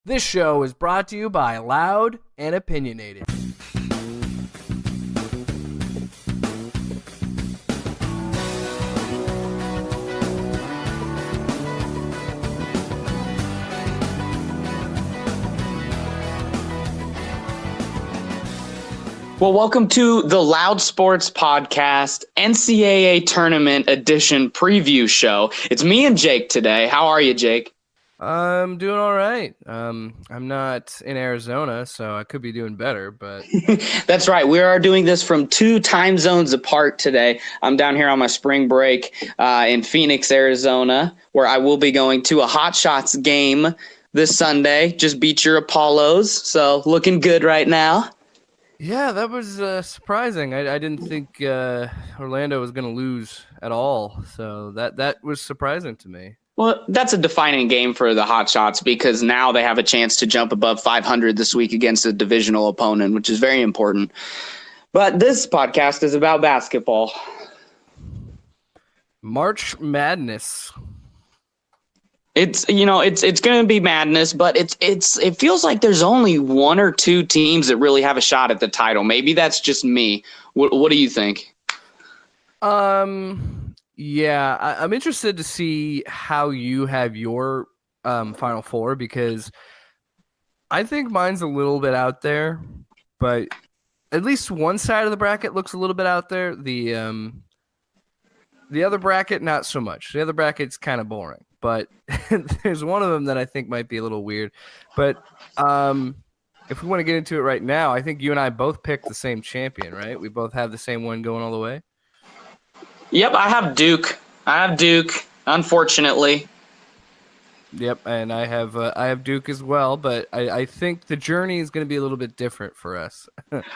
This show is brought to you by Loud and Opinionated. Well, welcome to the Loud Sports Podcast NCAA Tournament Edition preview show. It's me and Jake today. How are you, Jake? I'm doing all right. I'm not in Arizona, so I could be doing better, but That's right. We are doing this from 2 time zones apart today. I'm down here on my spring break in Phoenix, Arizona, where I will be going to a Hot Shots game this Sunday. Just beat your Apollos, so looking good right now. yeah, that was surprising. I didn't think Orlando was going to lose at all, so that was surprising to me. Well, that's a defining game for the Hot Shots because now they have a chance to jump above 500 this week against a divisional opponent, which is very important. But this podcast is about basketball. March Madness. It's going to be madness, but it feels like there's only 1 or 2 teams that really have a shot at the title. Maybe that's just me. What do you think? Yeah, I'm interested to see how you have your Final Four because I think mine's a little bit out there, but at least one side of the bracket looks a little bit out there. The other bracket, not so much. The other bracket's kind of boring, but there's one of them that I think might be a little weird. But if we want to get into it right now, I think you and I both picked the same champion, right? We both have the same one going all the way. Yep, I have Duke, unfortunately. Yep, and I have Duke as well, but I think the journey is going to be a little bit different for us.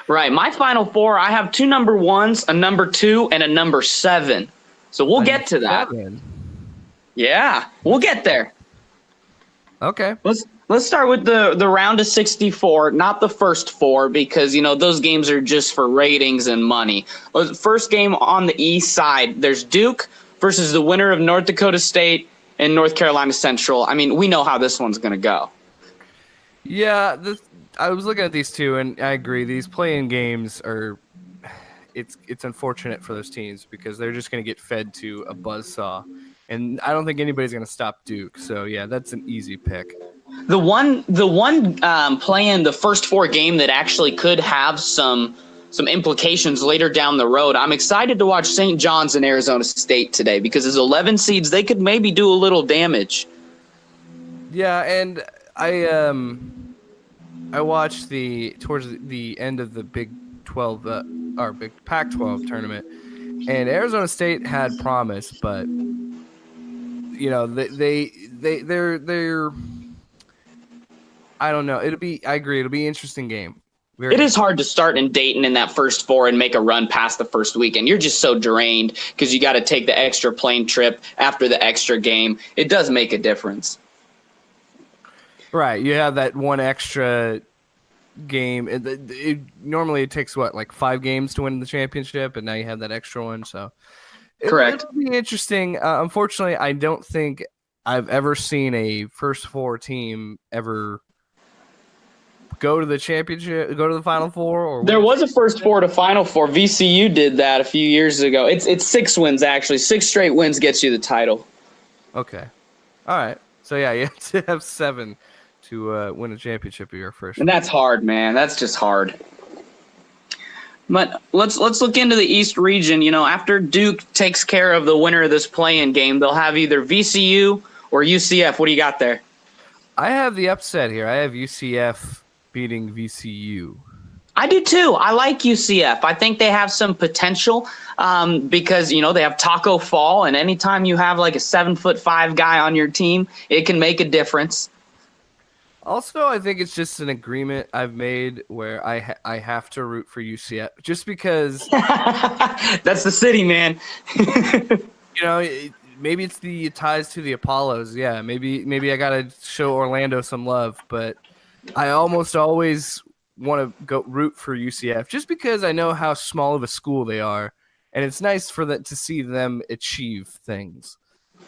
Right, my Final Four, I have 2 number 1s, a number 2, and a number 7. So we'll get to that. 7. Yeah, we'll get there. Okay. Let's start with the round of 64, not the first 4, because, those games are just for ratings and money. First game on the east side, there's Duke versus the winner of North Dakota State and North Carolina Central. I mean, we know how this one's going to go. Yeah, I was looking at these two, and I agree. These play-in games are it's unfortunate for those teams because they're just going to get fed to a buzzsaw. And I don't think anybody's going to stop Duke. So, yeah, that's an easy pick. The one playing the first 4 game that actually could have some implications later down the road. I'm excited to watch St. John's and Arizona State today because as 11 seeds, they could maybe do a little damage. Yeah, and I watched towards the end of the Big 12 or Big Pac-12 tournament, and Arizona State had promise, but they're I don't know. I agree. It'll be an interesting game. It is hard to start in Dayton in that first 4 and make a run past the first weekend. You're just so drained because you got to take the extra plane trip after the extra game. It does make a difference. Right. You have that one extra game. Normally it takes, like 5 games to win the championship, and now you have that extra one. So correct. It'll be interesting. Unfortunately, I don't think I've ever seen a first 4 team ever go to the championship, go to the Final Four, or there was a first 4 to Final Four. VCU did that a few years ago. It's 6 wins actually. 6 straight wins gets you the title. Okay, all right. So yeah, you have to have 7 to win a championship of your first. And that's hard, man. That's just hard. But let's look into the East region. After Duke takes care of the winner of this play-in game, they'll have either VCU or UCF. What do you got there? I have the upset here. I have UCF beating VCU. I do too. I like UCF. I think they have some potential because, they have Taco Fall, and anytime you have like a 7'5" guy on your team, it can make a difference. Also, I think it's just an agreement I've made where I have to root for UCF just because that's the city, man. Maybe it's the ties to the Apollos. Yeah, maybe I gotta show Orlando some love, but I almost always want to go root for UCF just because I know how small of a school they are, and it's nice for that to see them achieve things.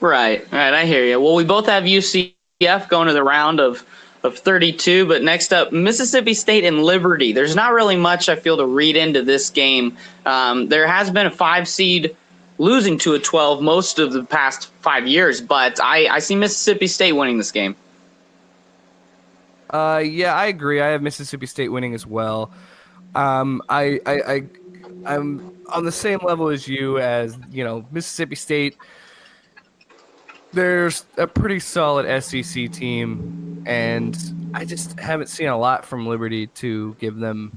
Right. I hear you. Well, we both have UCF going to the round of of 32. But next up, Mississippi State and Liberty. There's not really much I feel to read into this game. There has been a 5 seed losing to a 12 most of the past 5 years, but I see Mississippi State winning this game. Yeah, I agree. I have Mississippi State winning as well. I'm on the same level as you, as Mississippi State. There's a pretty solid SEC team, and I just haven't seen a lot from Liberty to give them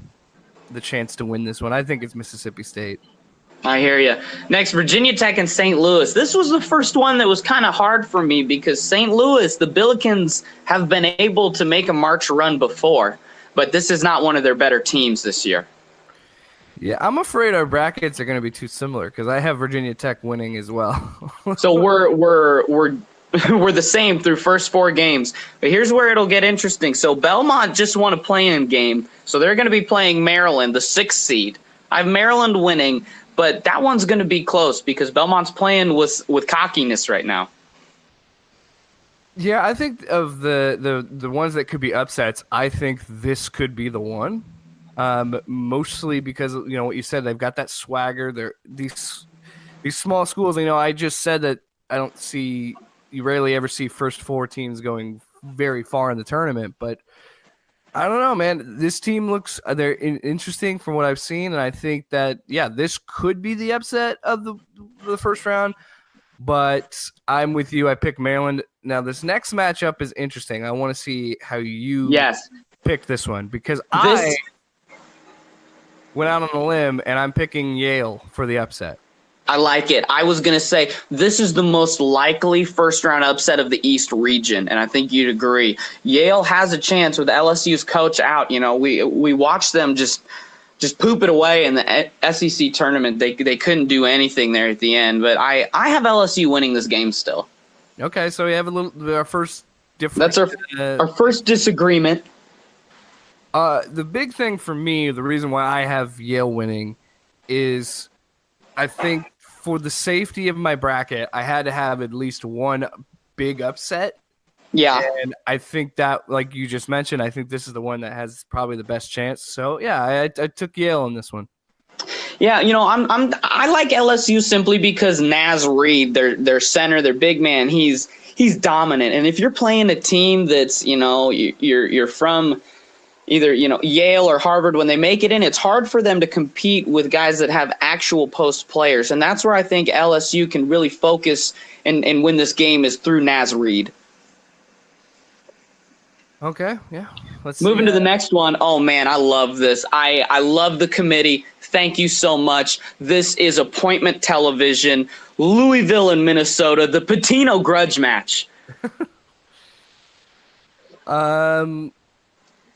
the chance to win this one. I think it's Mississippi State. I hear you. Next, Virginia Tech and St. Louis. This was the first one that was kind of hard for me because St. Louis, the Billikens, have been able to make a March run before, but this is not one of their better teams this year. Yeah, I'm afraid our brackets are going to be too similar because I have Virginia Tech winning as well. So we're the same through first 4 games. But here's where it'll get interesting. So Belmont just won a play-in game, so they're going to be playing Maryland, the 6th seed. I have Maryland winning, but that one's going to be close because Belmont's playing with cockiness right now. Yeah, I think of the ones that could be upsets, I think this could be the one. Mostly because what you said, they've got that swagger. They're these small schools. I just said that you rarely ever see first 4 teams going very far in the tournament, but I don't know, man. This team looks they're interesting from what I've seen, and I think that this could be the upset of the first round. But I'm with you. I pick Maryland. Now this next matchup is interesting. I want to see how you pick this one because I went out on a limb, and I'm picking Yale for the upset. I like it. I was going to say this is the most likely first-round upset of the East region, and I think you'd agree. Yale has a chance with LSU's coach out. We watched them just poop it away in the SEC tournament. They couldn't do anything there at the end, but I have LSU winning this game still. Okay, so we have our first difference. That's our first disagreement. The big thing for me, the reason why I have Yale winning is I think for the safety of my bracket, I had to have at least one big upset. Yeah. And I think that, like you just mentioned, I think this is the one that has probably the best chance. So, yeah, I took Yale in this one. Yeah, I like LSU simply because Naz Reid, their center, their big man, he's dominant. And if you're playing a team that's, you're from either Yale or Harvard, when they make it in, it's hard for them to compete with guys that have actual post players, and that's where I think LSU can really focus and win this game is through Naz Reid. Okay, yeah. Let's move into the next one. Oh man, I love this. I love the committee. Thank you so much. This is appointment television. Louisville and Minnesota, the Patino grudge match.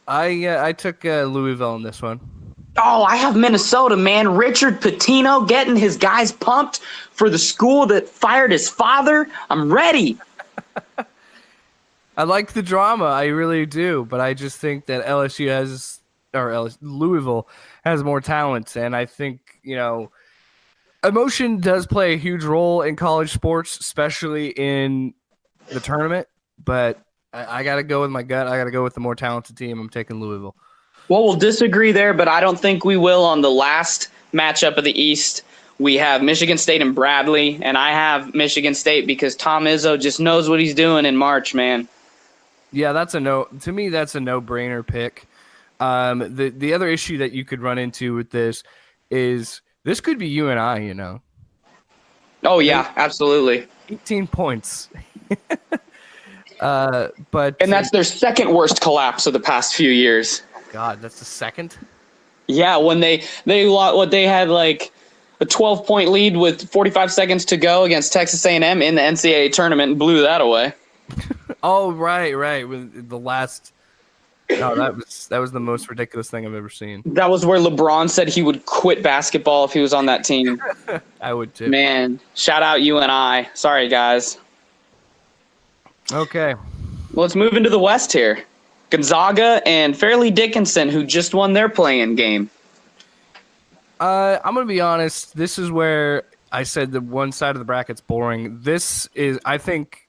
I took Louisville in this one. Oh, I have Minnesota, man. Richard Pitino getting his guys pumped for the school that fired his father. I'm ready. I like the drama. I really do. But I just think that Louisville has more talent. And I think, emotion does play a huge role in college sports, especially in the tournament. But I got to go with my gut. I got to go with the more talented team. I'm taking Louisville. Well, we'll disagree there, but I don't think we will on the last matchup of the East. We have Michigan State and Bradley, and I have Michigan State because Tom Izzo just knows what he's doing in March, man. Yeah, that's a no. To me, that's a no-brainer pick. The other issue that you could run into with this is this could be you and I, Oh, yeah, absolutely. 18 points. And that's their second worst collapse of the past few years. God, that's the second? Yeah, when they had like a 12-point lead with 45 seconds to go against Texas A&M in the NCAA tournament and blew that away. Oh, right. With the last that was the most ridiculous thing I've ever seen. That was where LeBron said he would quit basketball if he was on that team. I would too. Man, shout out UNI. Sorry, guys. Okay. Well, let's move into the West here. Gonzaga and Fairleigh Dickinson, who just won their play-in game. I'm going to be honest. This is where I said the one side of the bracket's boring. I think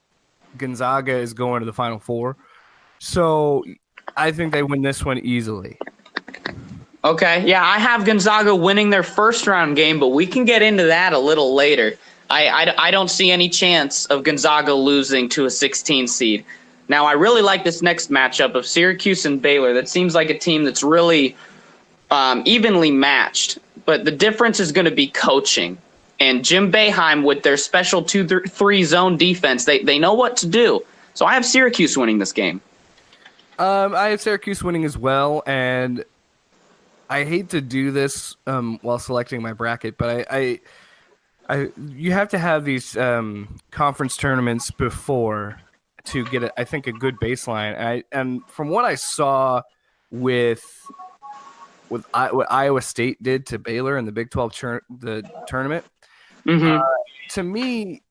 Gonzaga is going to the Final Four. So I think they win this one easily. Okay, yeah, I have Gonzaga winning their first round game, but we can get into that a little later. I don't see any chance of Gonzaga losing to a 16 seed. Now, I really like this next matchup of Syracuse and Baylor. That seems like a team that's really evenly matched, but the difference is going to be coaching. And Jim Boeheim, with their special 2-3 zone defense, they know what to do. So I have Syracuse winning this game. I have Syracuse winning as well, and I hate to do this while selecting my bracket, but I you have to have these conference tournaments before to get, I think, a good baseline. And from what I saw with what Iowa State did to Baylor in the Big 12 the tournament, to me,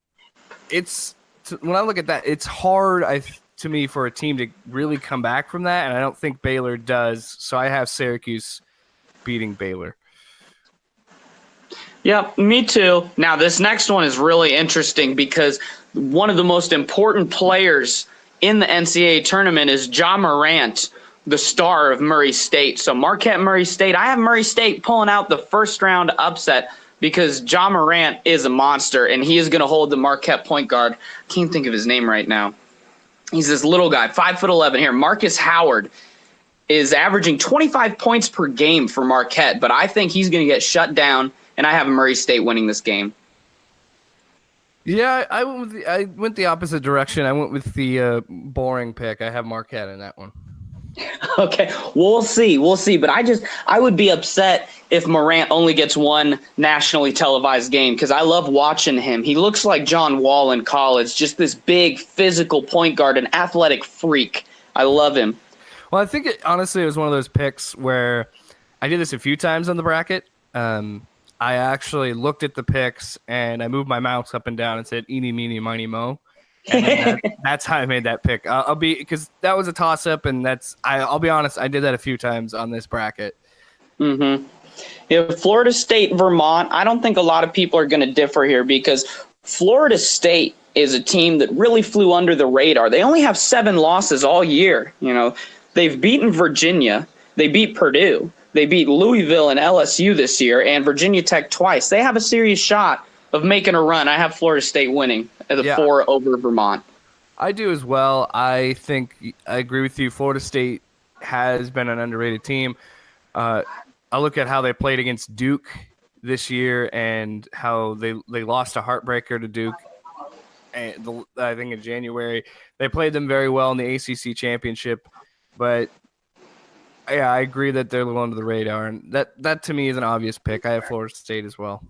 when I look at that, it's hard to me for a team to really come back from that, and I don't think Baylor does. So I have Syracuse beating Baylor. Yep, me too. Now, this next one is really interesting because one of the most important players in the NCAA tournament is Ja Morant, the star of Murray State. So Marquette, Murray State. I have Murray State pulling out the first round upset because Ja Morant is a monster, and he is going to hold the Marquette point guard. I can't think of his name right now. He's this little guy, 5'11" here. Marcus Howard is averaging 25 points per game for Marquette, but I think he's going to get shut down, and I have Murray State winning this game. Yeah, I went the opposite direction. I went with the boring pick. I have Marquette in that one. Okay, we'll see. But I would be upset if Morant only gets one nationally televised game because I love watching him. He looks like John Wall in college, just this big physical point guard, an athletic freak. I love him. Well, I think honestly it was one of those picks where I did this a few times on the bracket. I actually looked at the picks and I moved my mouse up and down and said "eeny, meeny, miny, mo," and that's how I made that pick. Because that was a toss up, and I'll be honest, I did that a few times on this bracket. Mm-hmm. Yeah, Florida State, Vermont. I don't think a lot of people are going to differ here because Florida State is a team that really flew under the radar. They only have 7 losses all year. You know, they've beaten Virginia, they beat Purdue, they beat Louisville and LSU this year, and Virginia Tech twice. They have a serious shot of making a run. I have Florida State winning at 4 over Vermont. I do as well. I think I agree with you. Florida State has been an underrated team. I look at how they played against Duke this year and how they lost a heartbreaker to Duke. And I think in January they played them very well in the ACC championship, but yeah, I agree that they're a little under the radar, and that to me is an obvious pick. I have Florida State as well.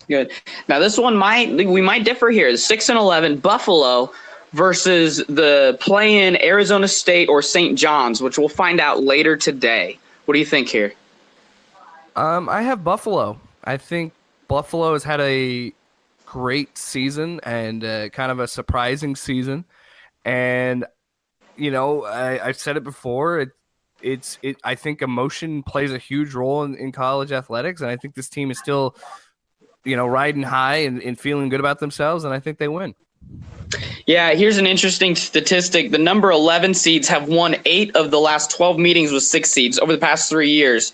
Good. Now this one we might differ here. The 6-11 Buffalo versus the play-in Arizona State or St. John's, which we'll find out later today. What do you think here? I have Buffalo. I think Buffalo has had a great season and kind of a surprising season. And, you know, I've said it before. I think emotion plays a huge role in college athletics. And I think this team is still, you know, riding high and feeling good about themselves. And I think they win. Yeah, here's an interesting statistic. The number 11 seeds have won 8 of the last 12 meetings with 6 seeds over the past 3 years.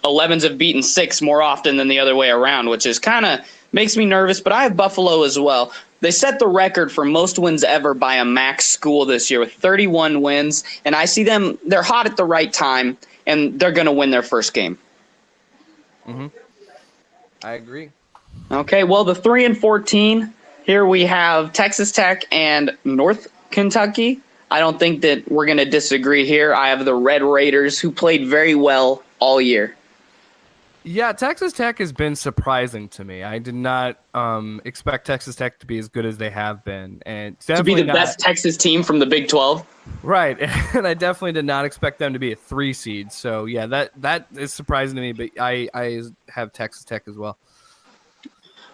11s have beaten 6 more often than the other way around, which is kind of makes me nervous, but I have Buffalo as well. They set the record for most wins ever by a MAC school this year with 31 wins, and I see them, they're hot at the right time, and they're going to win their first game. Mm-hmm. I agree. Okay, well, the 3-14, here we have Texas Tech and North Kentucky. I don't think that we're going to disagree here. I have the Red Raiders, who played very well all year. Yeah, Texas Tech has been surprising to me. I did not expect Texas Tech to be as good as they have been, and to be the best Texas team from the Big 12. Right, and I definitely did not expect them to be a 3 seed. So yeah, that is surprising to me. But I have Texas Tech as well.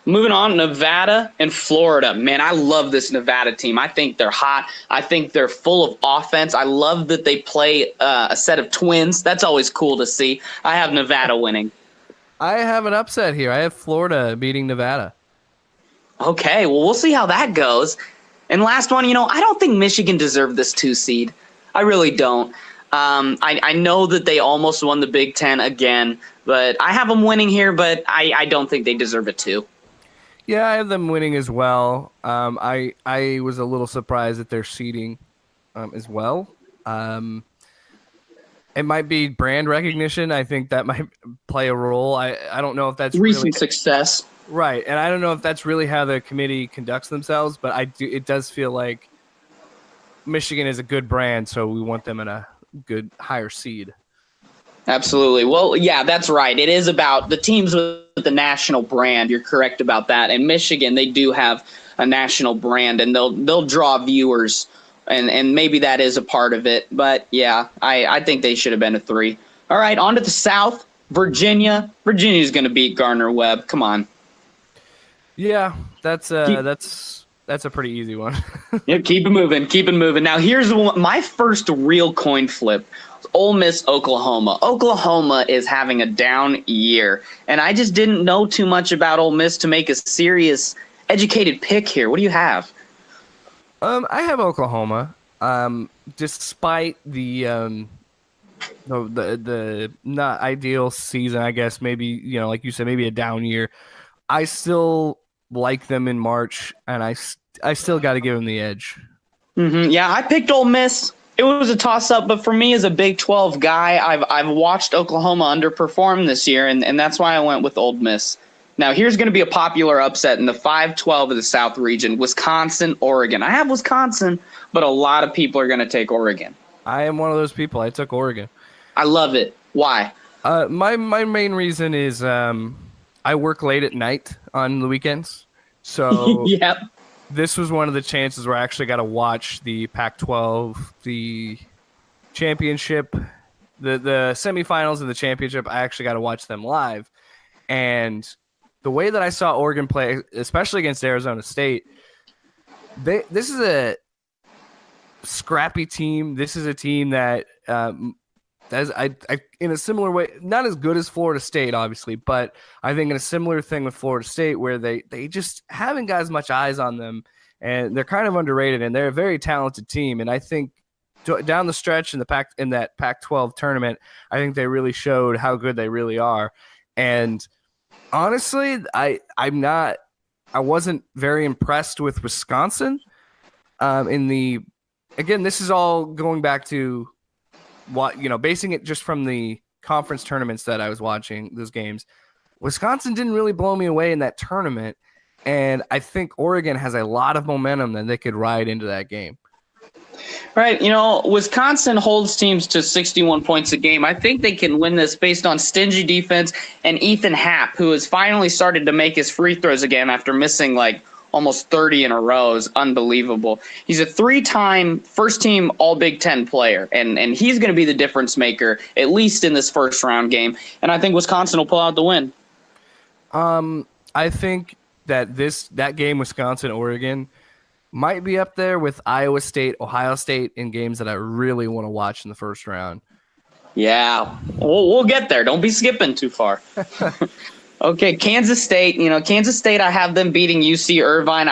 Moving on, Nevada and Florida. Man, I love this Nevada team. I think they're hot. I think they're full of offense. I love that they play a set of twins. That's always cool to see. I have Nevada winning. I have an upset here. I have Florida beating Nevada. Okay, well, we'll see how that goes. And last one, you know, I don't think Michigan deserved this 2 seed. I really don't. I know that they almost won the Big Ten again, but I have them winning here, but I don't think they deserve it too. Yeah, I have them winning as well. I was a little surprised at their seeding as well. Um, it might be brand recognition. I think that might play a role. I don't know if that's really Recent success. right, and I don't know if that's really how the committee conducts themselves. But I do. It does feel like Michigan is a good brand, so we want them in a good higher seed. Absolutely. Well, yeah, that's right. It is about the teams with the national brand. You're correct about that. And Michigan, they do have a national brand, and they'll draw viewers, and maybe that is a part of it. But yeah, I think they should have been a 3. All right, on to the South. Virginia. Virginia's going to beat Gardner-Webb. Come on. Yeah, that's a pretty easy one. Yeah, keep it moving. Keep it moving. Now, here's my first real coin flip. Ole Miss, Oklahoma. Oklahoma is having a down year, and I just didn't know too much about Ole Miss to make a serious, educated pick here. What do you have? I have Oklahoma. Despite the not ideal season, I guess maybe like you said, maybe a down year. I still like them in March, and I still got to give them the edge. Yeah, I picked Ole Miss. It was a toss-up, but for me as a Big 12 guy, I've watched Oklahoma underperform this year, and that's why I went with Ole Miss. Now, here's going to be a popular upset in the 5-12 of the South region, Wisconsin, Oregon. I have Wisconsin, but a lot of people are going to take Oregon. I am one of those people. I took Oregon. I love it. Why? My main reason is I work late at night on the weekends, so Yep. This was one of the chances where I actually got to watch the Pac-12, the championship, the semifinals and the championship. I actually got to watch them live. And the way that I saw Oregon play, especially against Arizona State, this is a scrappy team. This is a team that, as I in a similar way, not as good as Florida State, obviously, but I think in a similar thing with Florida State, where they just haven't got as much eyes on them, and they're kind of underrated, and they're a very talented team. And I think down the stretch in that Pac-12 tournament, I think they really showed how good they really are. And honestly, I wasn't very impressed with Wisconsin. Again, this is all going back to basing it just from the conference tournaments that I was watching, those games. Wisconsin didn't really blow me away in that tournament, and I think Oregon has a lot of momentum that they could ride into that game. Right. Wisconsin holds teams to 61 points a game. I think they can win this based on stingy defense and Ethan Happ, who has finally started to make his free throws again after missing almost 30 in a row. Is unbelievable. He's a 3-time first-team All-Big Ten player, and he's going to be the difference maker, at least in this first-round game. And I think Wisconsin will pull out the win. I think that game, Wisconsin-Oregon, might be up there with Iowa State, Ohio State in games that I really want to watch in the first round. Yeah, we'll get there. Don't be skipping too far. Okay, Kansas State. Kansas State, I have them beating UC Irvine.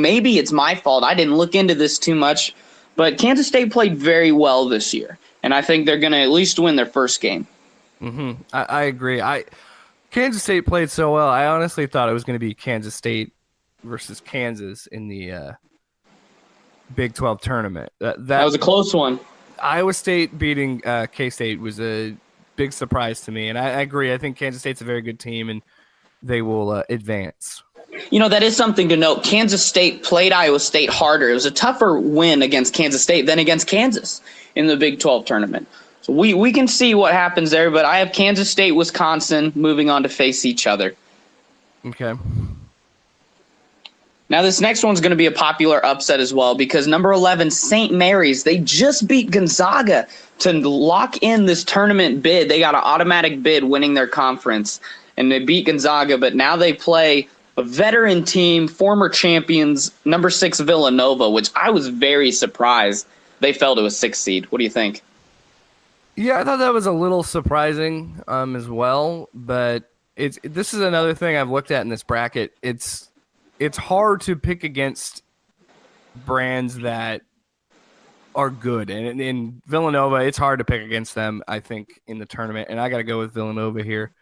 Maybe it's my fault. I didn't look into this too much, but Kansas State played very well this year, and I think they're going to at least win their first game. I agree. Kansas State played so well. I honestly thought it was going to be Kansas State versus Kansas in the Big 12 tournament. That was a close one. Iowa State beating K-State was a big surprise to me, and I agree. I think Kansas State's a very good team, and they will advance. That is something to note. Kansas State played Iowa State harder. It was a tougher win against Kansas State than against Kansas in the Big 12 tournament. So we can see what happens there, but I have Kansas State, Wisconsin moving on to face each other. Okay. Now, this next one's going to be a popular upset as well because number 11, St. Mary's, they just beat Gonzaga to lock in this tournament bid. They got an automatic bid winning their conference, and they beat Gonzaga, but now they play a veteran team, former champions, number 6 Villanova, which I was very surprised they fell to a 6th seed. What do you think? Yeah, I thought that was a little surprising as well, but this is another thing I've looked at in this bracket. It's hard to pick against brands that are good, and in Villanova, it's hard to pick against them, I think, in the tournament, and I got to go with Villanova here.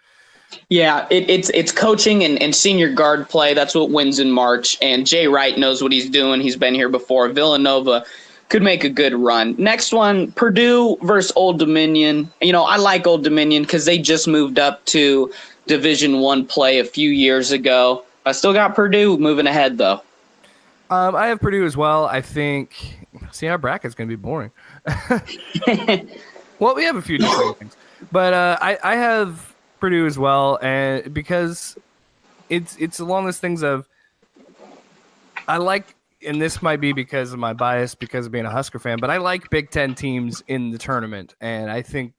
Yeah, it's coaching and senior guard play. That's what wins in March. And Jay Wright knows what he's doing. He's been here before. Villanova could make a good run. Next one, Purdue versus Old Dominion. I like Old Dominion because they just moved up to Division I play a few years ago. I still got Purdue moving ahead, though. I have Purdue as well. I think – see, our bracket's going to be boring. Well, we have a few different things. But I have – Purdue as well, and because it's along those things of I like, and this might be because of my bias because of being a Husker fan, but I like Big Ten teams in the tournament, and I think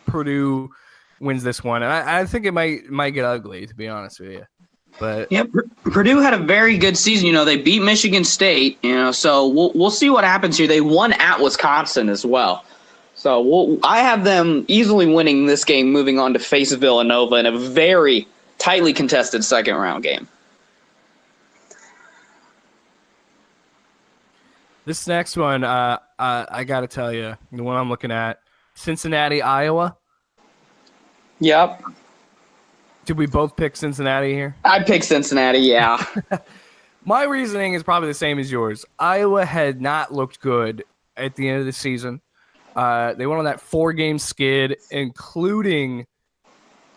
Purdue wins this one, and I think it might get ugly, to be honest with you. But yeah, Purdue had a very good season. They beat Michigan State. So we'll see what happens here. They won at Wisconsin as well. So I have them easily winning this game, moving on to face Villanova in a very tightly contested second-round game. This next one, I got to tell you, the one I'm looking at, Cincinnati, Iowa. Yep. Did we both pick Cincinnati here? I picked Cincinnati, yeah. My reasoning is probably the same as yours. Iowa had not looked good at the end of the season. They went on that 4-game skid, including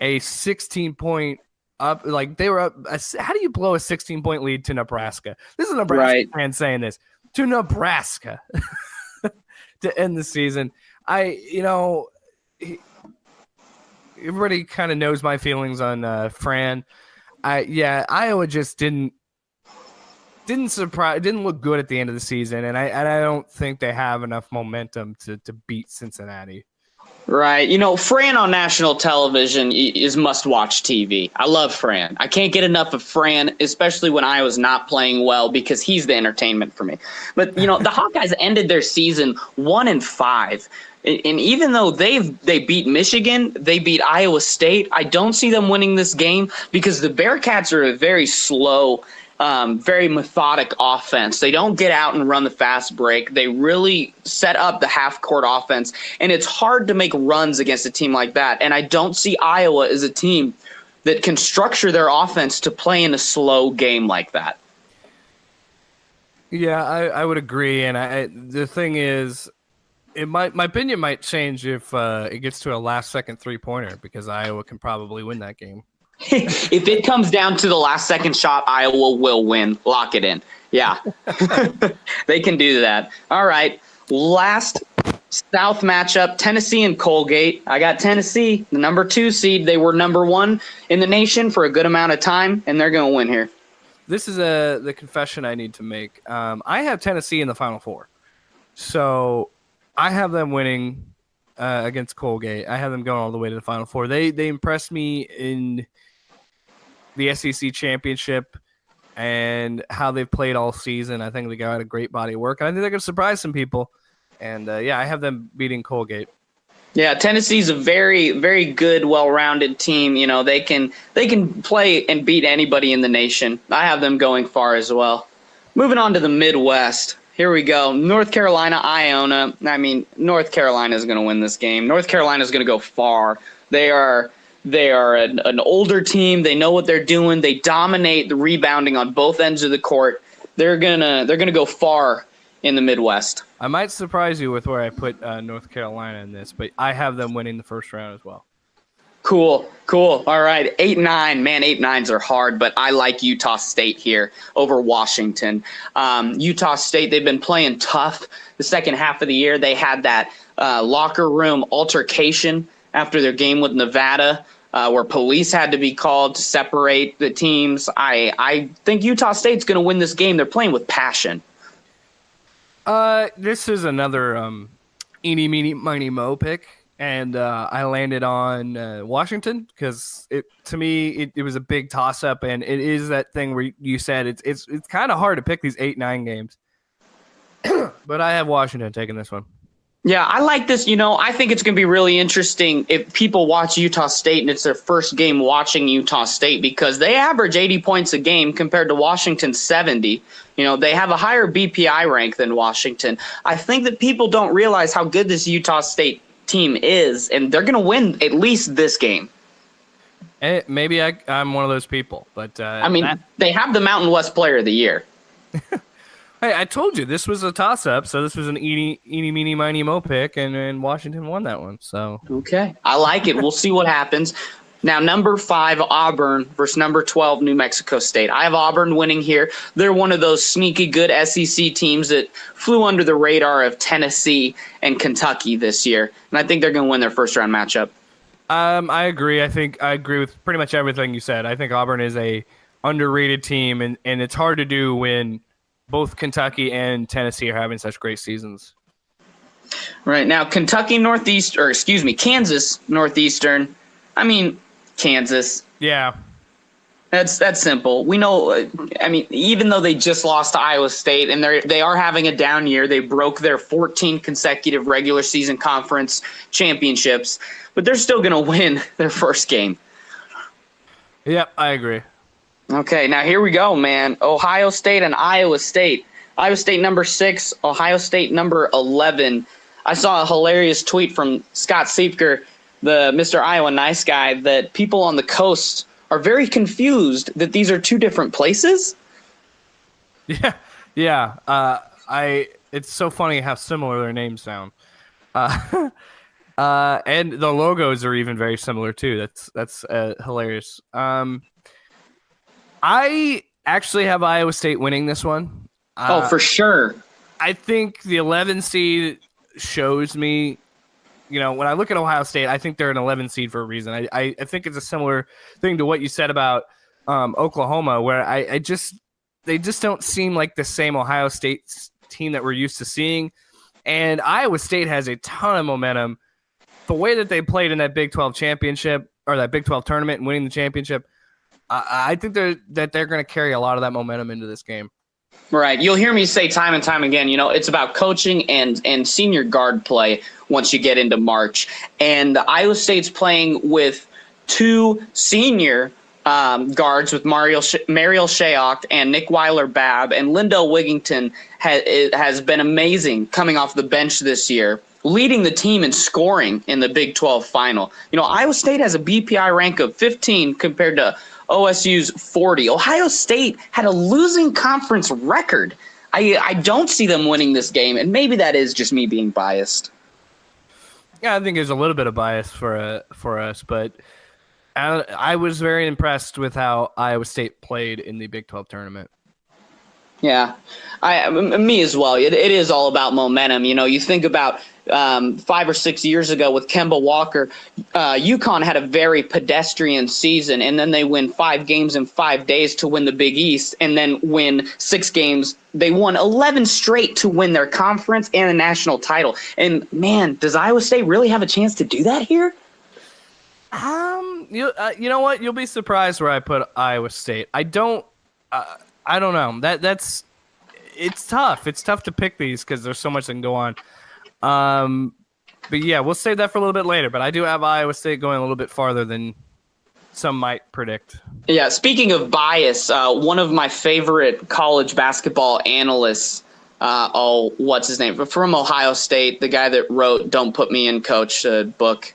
a 16-point up. Like, they were up. How do you blow a 16-point lead to Nebraska? This is a Nebraska fan saying this. To Nebraska to end the season. Everybody kind of knows my feelings on Fran. Iowa just didn't look good at the end of the season, and I don't think they have enough momentum to beat Cincinnati. Right. Fran on national television is must-watch TV. I love Fran. I can't get enough of Fran, especially when Iowa's not playing well, because he's the entertainment for me. But, the Hawkeyes ended their season 1-5. And even though they beat Michigan, they beat Iowa State, I don't see them winning this game because the Bearcats are a very slow, very methodic offense. They don't get out and run the fast break. They really set up the half-court offense, and it's hard to make runs against a team like that. And I don't see Iowa as a team that can structure their offense to play in a slow game like that. Yeah, I would agree. And the thing is, my opinion might change if it gets to a last-second three-pointer because Iowa can probably win that game. If it comes down to the last-second shot, Iowa will win. Lock it in. Yeah, they can do that. All right, last South matchup, Tennessee and Colgate. I got Tennessee, the number 2 seed. They were number 1 in the nation for a good amount of time, and they're going to win here. This is the confession I need to make. I have Tennessee in the Final Four. So I have them winning against Colgate. I have them going all the way to the Final Four. They impressed me in the SEC championship and how they've played all season. I think they got a great body of work. And I think they're going to surprise some people. And, I have them beating Colgate. Yeah, Tennessee's a very, very good, well-rounded team. They can play and beat anybody in the nation. I have them going far as well. Moving on to the Midwest. Here we go. North Carolina, Iona. North Carolina is going to win this game. North Carolina is going to go far. They are an older team. They know what they're doing. They dominate the rebounding on both ends of the court. They're gonna go far in the Midwest. I might surprise you with where I put North Carolina in this, but I have them winning the first round as well. Cool. All right, 8-9. Man, 8-9s are hard, but I like Utah State here over Washington. Utah State, they've been playing tough the second half of the year. They had that locker room altercation after their game with Nevada, where police had to be called to separate the teams. I think Utah State's going to win this game. They're playing with passion. This is another eeny, meeny, miny, mo pick. And I landed on Washington because to me it was a big toss up, and it is that thing where you said it's kind of hard to pick these 8-9 games, but I have Washington taking this one. Yeah, I like this. I think it's going to be really interesting if people watch Utah State and it's their first game watching Utah State, because they average 80 points a game compared to Washington's 70. They have a higher BPI rank than Washington. I think that people don't realize how good this Utah State team is, and they're going to win at least this game. Maybe I'm one of those people, but they have the Mountain West Player of the Year. Hey, I told you this was a toss-up, so this was an eeny, meeny, miny, mo pick, and Washington won that one. So okay, I like it. We'll see what happens. Now, number 5, Auburn versus number 12, New Mexico State. I have Auburn winning here. They're one of those sneaky good SEC teams that flew under the radar of Tennessee and Kentucky this year, and I think they're going to win their first-round matchup. I agree. I think I agree with pretty much everything you said. I think Auburn is a underrated team, and it's hard to do when both Kentucky and Tennessee are having such great seasons. Right now, Kansas Northeastern. Kansas. Yeah. That's simple. We know. Even though they just lost to Iowa State and they are having a down year, they broke their 14 consecutive regular season conference championships, but they're still going to win their first game. Yep, I agree. Okay, now here we go, man. Ohio State and Iowa State. Iowa State number 6, Ohio State number 11. I saw a hilarious tweet from Scott Siepker, the Mr. Iowa nice guy, that people on the coast are very confused that these are two different places. Yeah. It's so funny how similar their names sound. And the logos are even very similar too. That's hilarious. I actually have Iowa State winning this one. For sure. I think the 11 seed shows me, when I look at Ohio State, I think they're an 11 seed for a reason. I think it's a similar thing to what you said about Oklahoma, where they just don't seem like the same Ohio State team that we're used to seeing. And Iowa State has a ton of momentum. The way that they played in that Big 12 championship or that Big 12 tournament and winning the championship, I think they're going to carry a lot of that momentum into this game. Right. You'll hear me say time and time again, it's about coaching and senior guard play once you get into March. And Iowa State's playing with 2 senior guards with Mariel Shayok and Nick Weiler-Babb, and Lindell Wigington has been amazing coming off the bench this year, leading the team in scoring in the Big 12 final. Iowa State has a BPI rank of 15 compared to OSU's 40. Ohio State had a losing conference record. I don't see them winning this game, and maybe that is just me being biased. Yeah, I think there's a little bit of bias for us, but I was very impressed with how Iowa State played in the Big 12 tournament. Yeah, me as well. It is all about momentum. You think about 5 or 6 years ago with Kemba Walker, UConn had a very pedestrian season, and then they win 5 games in 5 days to win the Big East, and then win 6 games. They won 11 straight to win their conference and a national title. And man, does Iowa State really have a chance to do that here? You know what? You'll be surprised where I put Iowa State. I don't know. That's it's tough. It's tough to pick these because there's so much that can go on. But yeah, we'll save that for a little bit later. But I do have Iowa State going a little bit farther than some might predict. Yeah. Speaking of bias, one of my favorite college basketball analysts, what's his name? From Ohio State, the guy that wrote "Don't Put Me in, Coach" book.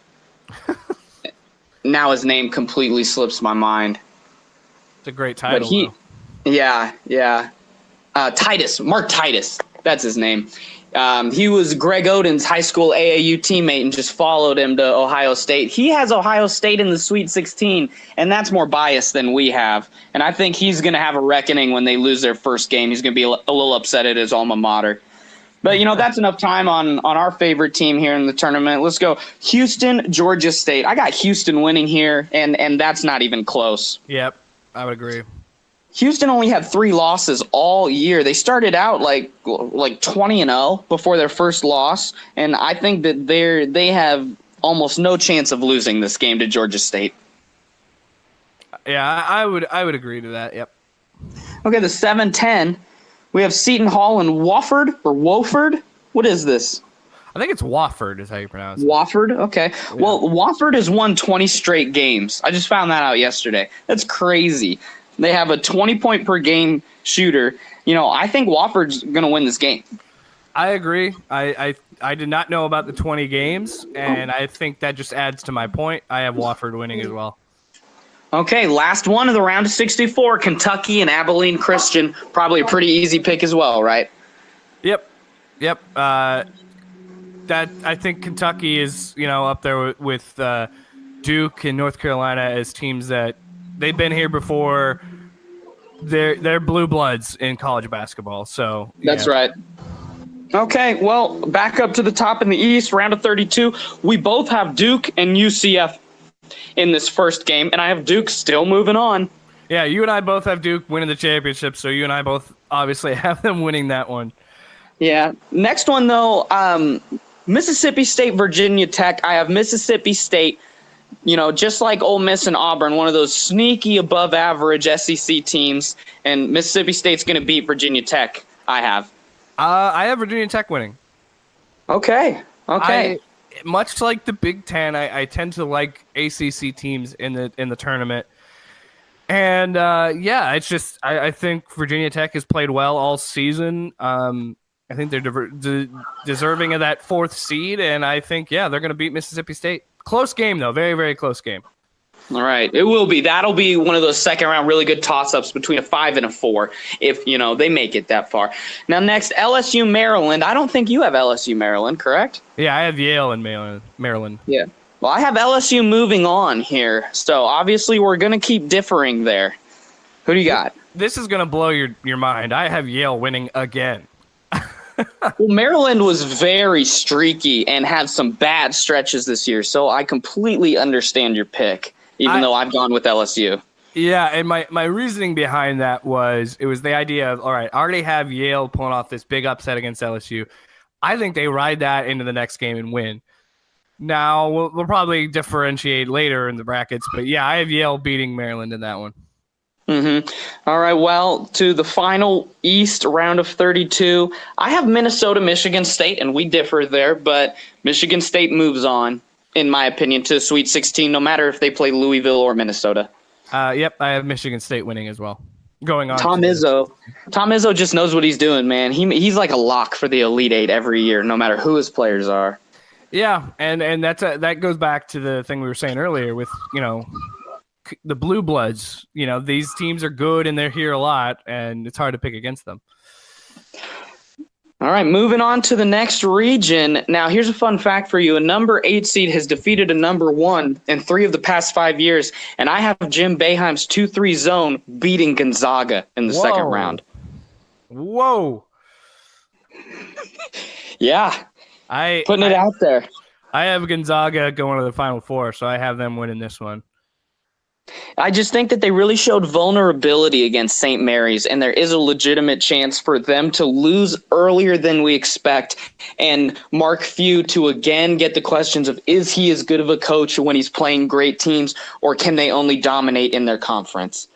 Now his name completely slips my mind. It's a great title. But yeah. Titus, Mark Titus, that's his name. He was Greg Oden's high school AAU teammate and just followed him to Ohio State. He has Ohio State in the Sweet 16, and that's more biased than we have. And I think he's going to have a reckoning when they lose their first game. He's going to be a little upset at his alma mater. But, that's enough time on our favorite team here in the tournament. Let's go Houston, Georgia State. I got Houston winning here, and that's not even close. Yep, I would agree. Houston only had 3 losses all year. They started out like 20-0 before their first loss, and I think that they have almost no chance of losing this game to Georgia State. Yeah, I would agree to that. Yep. Okay, the 7-10. We have Seton Hall and Wofford or Wofford. What is this? I think it's Wofford is how you pronounce it. Wofford? Okay. Yeah. Well, Wofford has won 20 straight games. I just found that out yesterday. That's crazy. They have a 20-point per game shooter. I think Wofford's going to win this game. I agree. I did not know about the 20 games, and I think that just adds to my point. I have Wofford winning as well. Okay, last one of the round of 64, Kentucky and Abilene Christian. Probably a pretty easy pick as well, right? Yep. That I think Kentucky is, up there with Duke and North Carolina as teams that they've been here before. They're blue bloods in college basketball. So That's right. Okay, well, back up to the top in the East, round of 32. We both have Duke and UCF in this first game, and I have Duke still moving on. Yeah, you and I both have Duke winning the championship, so you and I both obviously have them winning that one. Yeah. Next one, though, Mississippi State, Virginia Tech. I have Mississippi State, just like Ole Miss and Auburn, one of those sneaky above-average SEC teams, and Mississippi State's going to beat Virginia Tech, I have. I have Virginia Tech winning. Okay. Much like the Big Ten, I tend to like ACC teams in the tournament. And, it's just I think Virginia Tech has played well all season. I think they're deserving of that 4th seed, and I think, they're going to beat Mississippi State. Close game, though. Very, very close game. All right. It will be. That'll be one of those second-round really good toss-ups between a 5 and a 4 if, they make it that far. Now, next, LSU, Maryland. I don't think you have LSU, Maryland, correct? Yeah, I have Yale and Maryland. Yeah. Well, I have LSU moving on here, so obviously we're going to keep differing there. Who do you got? This is going to blow your mind. I have Yale winning again. Well, Maryland was very streaky and had some bad stretches this year, so I completely understand your pick, even though I've gone with LSU. Yeah, and my reasoning behind that was the idea of, all right, I already have Yale pulling off this big upset against LSU. I think they ride that into the next game and win. Now, we'll probably differentiate later in the brackets, but yeah, I have Yale beating Maryland in that one. Mm-hmm. All right, well, to the final East round of 32, I have Minnesota, Michigan State, and we differ there, but Michigan State moves on, in my opinion, to Sweet 16, no matter if they play Louisville or Minnesota. Yep, I have Michigan State winning as well. Going on. Tom Izzo just knows what he's doing, man. He's like a lock for the Elite Eight every year, no matter who his players are. Yeah, and that goes back to the thing we were saying earlier with, the blue bloods. These teams are good and they're here a lot, and it's hard to pick against them. All right, moving on to the next region. Now, here's a fun fact for you. A number 8 seed has defeated a number 1 in 3 of the past 5 years, and I have Jim Boeheim's 2-3 zone beating Gonzaga in the second round. Whoa. Yeah. Putting it out there. I have Gonzaga going to the Final Four, so I have them winning this one. I just think that they really showed vulnerability against St. Mary's, and there is a legitimate chance for them to lose earlier than we expect, and Mark Few to again get the questions of, is he as good of a coach when he's playing great teams, or can they only dominate in their conference?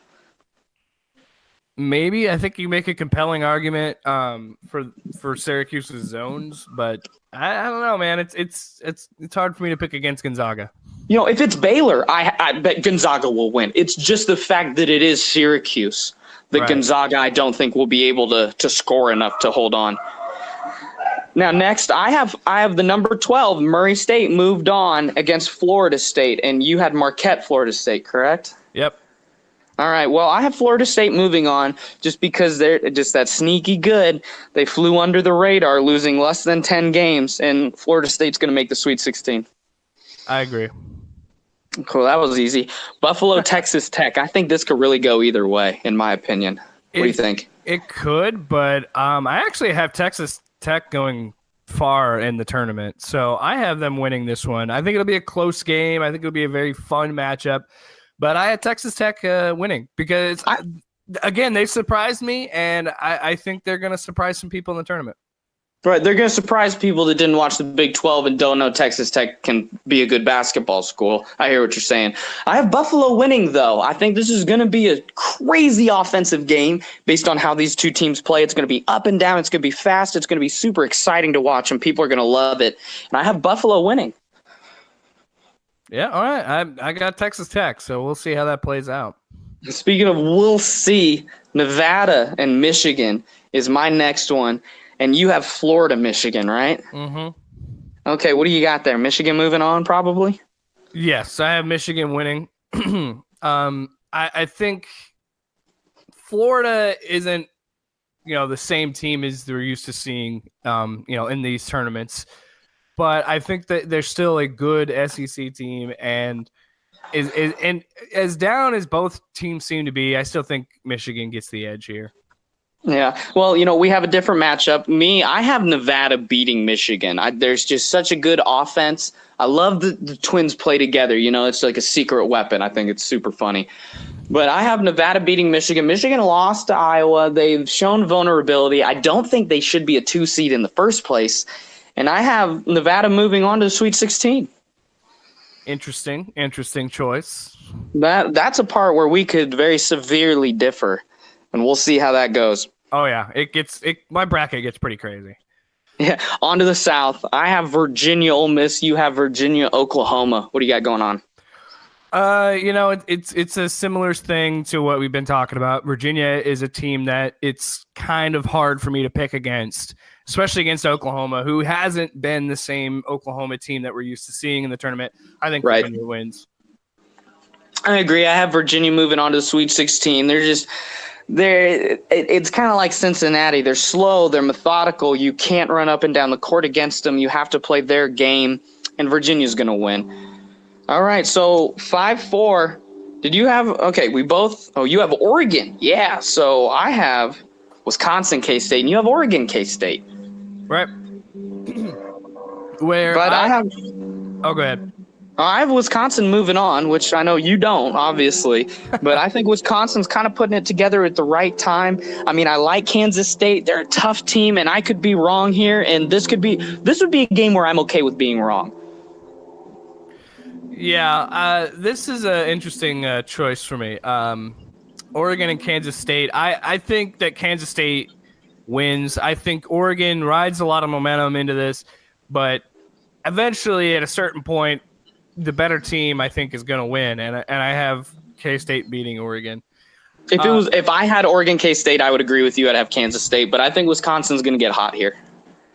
Maybe. I think you make a compelling argument for Syracuse's zones, but I don't know, man. It's hard for me to pick against Gonzaga. If it's Baylor, I bet Gonzaga will win. It's just the fact that it is Syracuse that right. Gonzaga, I don't think, will be able to score enough to hold on. Now, next, I have the number 12, Murray State, moved on against Florida State, and you had Marquette, Florida State, correct? Yep. All right, well, I have Florida State moving on just because they're just that sneaky good. They flew under the radar, losing less than 10 games, and Florida State's going to make the Sweet 16. I agree. Cool, that was easy. Buffalo, Texas Tech. I think this could really go either way, in my opinion. What do you think? It could, but I actually have Texas Tech going far in the tournament, so I have them winning this one. I think it'll be a close game. I think it'll be a very fun matchup, but I had Texas Tech winning because, again, they surprised me, and I think they're going to surprise some people in the tournament. Right, they're going to surprise people that didn't watch the Big 12 and don't know Texas Tech can be a good basketball school. I hear what you're saying. I have Buffalo winning, though. I think this is going to be a crazy offensive game based on how these two teams play. It's going to be up and down. It's going to be fast. It's going to be super exciting to watch, and people are going to love it. And I have Buffalo winning. Yeah, all right. I got Texas Tech, so we'll see how that plays out. Speaking of we'll see, Nevada and Michigan is my next one. And you have Florida, Michigan, right? Mm-hmm. Okay, what do you got there? Michigan moving on, probably? Yes, I have Michigan winning. I think Florida isn't, the same team as they're used to seeing, in these tournaments. But I think that they're still a good SEC team, and and as down as both teams seem to be, I still think Michigan gets the edge here. Yeah, well, we have a different matchup. I have Nevada beating Michigan. There's just such a good offense. I love the Twins play together. It's like a secret weapon. I think it's super funny. But I have Nevada beating Michigan. Michigan lost to Iowa. They've shown vulnerability. I don't think they should be a 2 seed in the first place. And I have Nevada moving on to the Sweet 16. Interesting choice. That's a part where we could very severely differ, and we'll see how that goes. Oh yeah, my bracket gets pretty crazy. Yeah, on to the South. I have Virginia, Ole Miss. You have Virginia, Oklahoma. What do you got going on? It's a similar thing to what we've been talking about. Virginia is a team that it's kind of hard for me to pick against, especially against Oklahoma, who hasn't been the same Oklahoma team that we're used to seeing in the tournament. I think Virginia wins. I agree. I have Virginia moving on to the Sweet 16. It's kind of like Cincinnati. They're slow. They're methodical. You can't run up and down the court against them. You have to play their game, and Virginia's going to win. All right, so 5-4. Did you have – okay, you have Oregon. Yeah, so I have Wisconsin, K-State, and you have Oregon, K-State. Right. I have – oh, go ahead. I have Wisconsin moving on, which I know you don't, obviously. But I think Wisconsin's kind of putting it together at the right time. I mean, I like Kansas State. They're a tough team, and I could be wrong here. And this would be a game where I'm okay with being wrong. Yeah, this is an interesting choice for me. Oregon and Kansas State. I think that Kansas State wins. I think Oregon rides a lot of momentum into this, but eventually at a certain point, the better team, I think, is going to win, and I have K-State beating Oregon. If I had Oregon, K-State, I would agree with you. I'd have Kansas State, but I think Wisconsin's going to get hot here.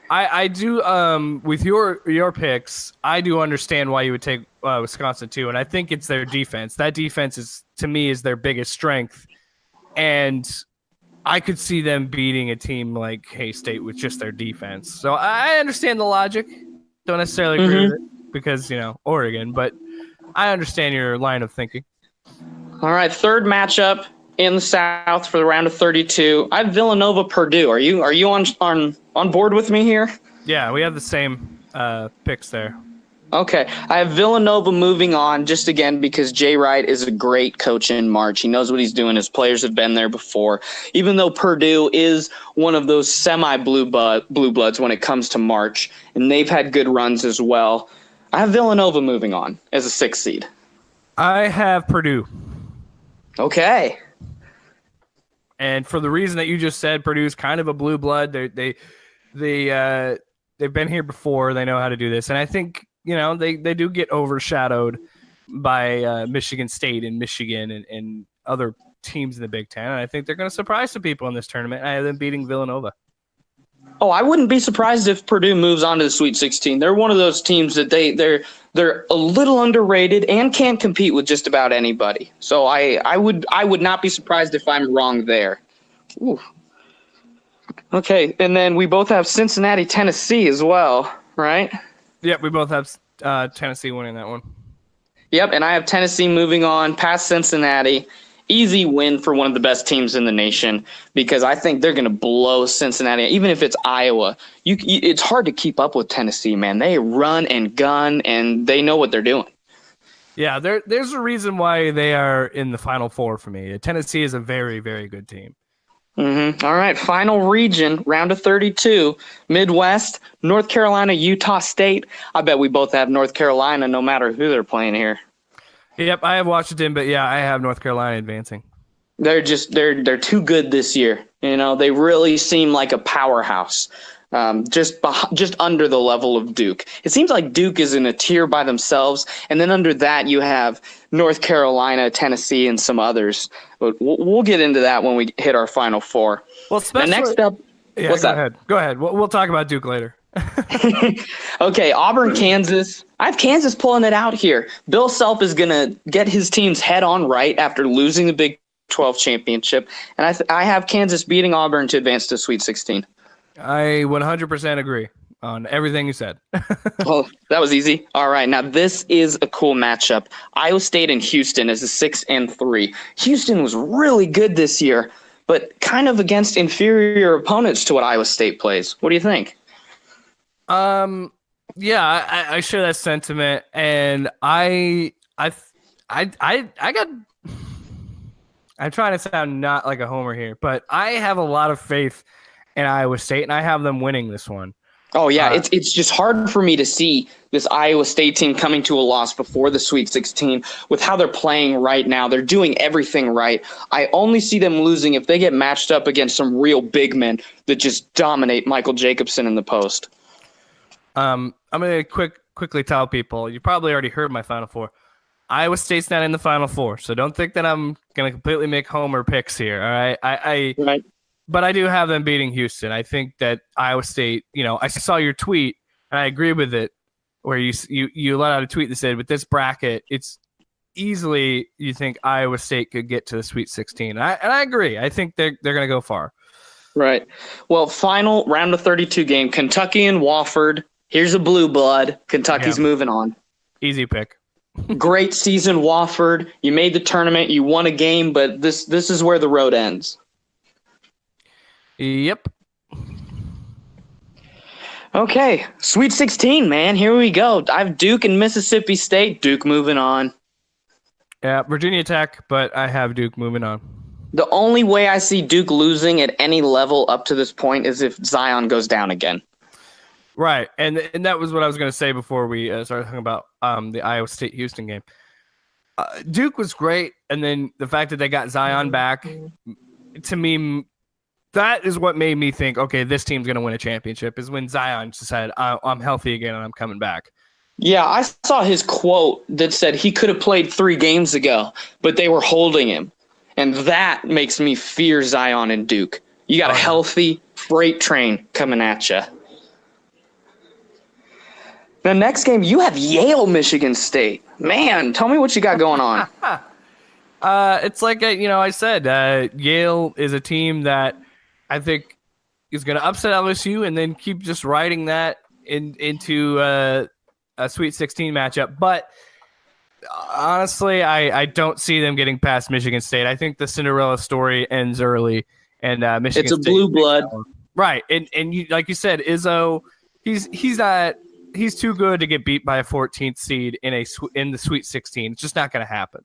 I do. With your picks, I do understand why you would take Wisconsin too, and I think it's their defense. That defense is their biggest strength, and I could see them beating a team like K-State with just their defense. So I understand the logic. Don't necessarily agree with it, because, Oregon, but I understand your line of thinking. All right, third matchup in the South for the round of 32. I have Villanova, Purdue. Are you on board with me here? Yeah, we have the same picks there. Okay, I have Villanova moving on just again because Jay Wright is a great coach in March. He knows what he's doing. His players have been there before. Even though Purdue is one of those semi-blue bloods when it comes to March, and they've had good runs as well. I have Villanova moving on as a 6th seed. I have Purdue. Okay. And for the reason that you just said, Purdue's kind of a blue blood. They've been here before. They know how to do this. And I think, they do get overshadowed by Michigan State and Michigan and other teams in the Big Ten. And I think they're going to surprise some people in this tournament. I have them beating Villanova. Oh, I wouldn't be surprised if Purdue moves on to the Sweet 16. They're one of those teams that they're a little underrated and can't compete with just about anybody. So I would not be surprised if I'm wrong there. Ooh. Okay, and then we both have Cincinnati, Tennessee as well, right? Yep, we both have Tennessee winning that one. Yep, and I have Tennessee moving on past Cincinnati. Easy win for one of the best teams in the nation because I think they're going to blow Cincinnati. Even if it's Iowa, it's hard to keep up with Tennessee, man. They run and gun, and they know what they're doing. Yeah, there's a reason why they are in the Final Four for me. Tennessee is a very, very good team. All right, final region, round of 32, Midwest, North Carolina, Utah State. I bet we both have North Carolina no matter who they're playing here. Yep, I have Washington, but yeah, I have North Carolina advancing. They're too good this year. You know, they really seem like a powerhouse. Just under the level of Duke. It seems like Duke is in a tier by themselves, and then under that you have North Carolina, Tennessee, and some others. But we'll get into that when we hit our Final Four. Well, especially Next up, yeah, what's go that? ahead. Go ahead. We'll talk about Duke later. Okay, Auburn, Kansas. I have Kansas pulling it out here. Bill Self is going to get his team's head on right after losing the Big 12 championship, and I have Kansas beating Auburn to advance to Sweet 16. I 100% agree on everything you said. Oh, that was easy. All right, now this is a cool matchup. Iowa State and Houston is a 6-3. Houston was really good this year, but kind of against inferior opponents to what Iowa State plays. What do you think? Yeah, I share that sentiment, and I got. I'm trying to sound not like a homer here, but I have a lot of faith in Iowa State, and I have them winning this one. Oh yeah, it's just hard for me to see this Iowa State team coming to a loss before the Sweet 16 with how they're playing right now. They're doing everything right. I only see them losing if they get matched up against some real big men that just dominate Michael Jacobson in the post. I'm gonna quickly tell people. You probably already heard my Final Four. Iowa State's not in the Final Four, so don't think that I'm gonna completely make homer picks here. All right, Right. But I do have them beating Houston. I think that Iowa State. You know, I saw your tweet and I agree with it, where you let out a tweet that said, with this bracket, it's easily you think Iowa State could get to the Sweet 16. And I agree. I think they're gonna go far. Right. Well, final round of 32 game, Kentucky and Wofford. Here's a blue blood. Kentucky's moving on. Easy pick. Great season, Wofford. You made the tournament. You won a game, but this is where the road ends. Yep. Okay, Sweet 16, man. Here we go. I have Duke and Mississippi State. Duke moving on. Yeah, Virginia Tech, but I have Duke moving on. The only way I see Duke losing at any level up to this point is if Zion goes down again. Right, and that was what I was going to say before we started talking about the Iowa State-Houston game. Duke was great, and then the fact that they got Zion back, to me, that is what made me think, okay, this team's going to win a championship, is when Zion said, I'm healthy again and I'm coming back. Yeah, I saw his quote that said he could have played 3 games ago, but they were holding him. And that makes me fear Zion and Duke. You got a healthy freight train coming at you. The next game, you have Yale, Michigan State. Man, tell me what you got going on. It's like, I said, Yale is a team that I think is going to upset LSU and then keep just riding that into a Sweet 16 matchup. But honestly, I don't see them getting past Michigan State. I think the Cinderella story ends early, and Michigan It's a State blue blood. Right. And you, like you said, Izzo, he's too good to get beat by a 14th seed in the Sweet 16. It's just not going to happen.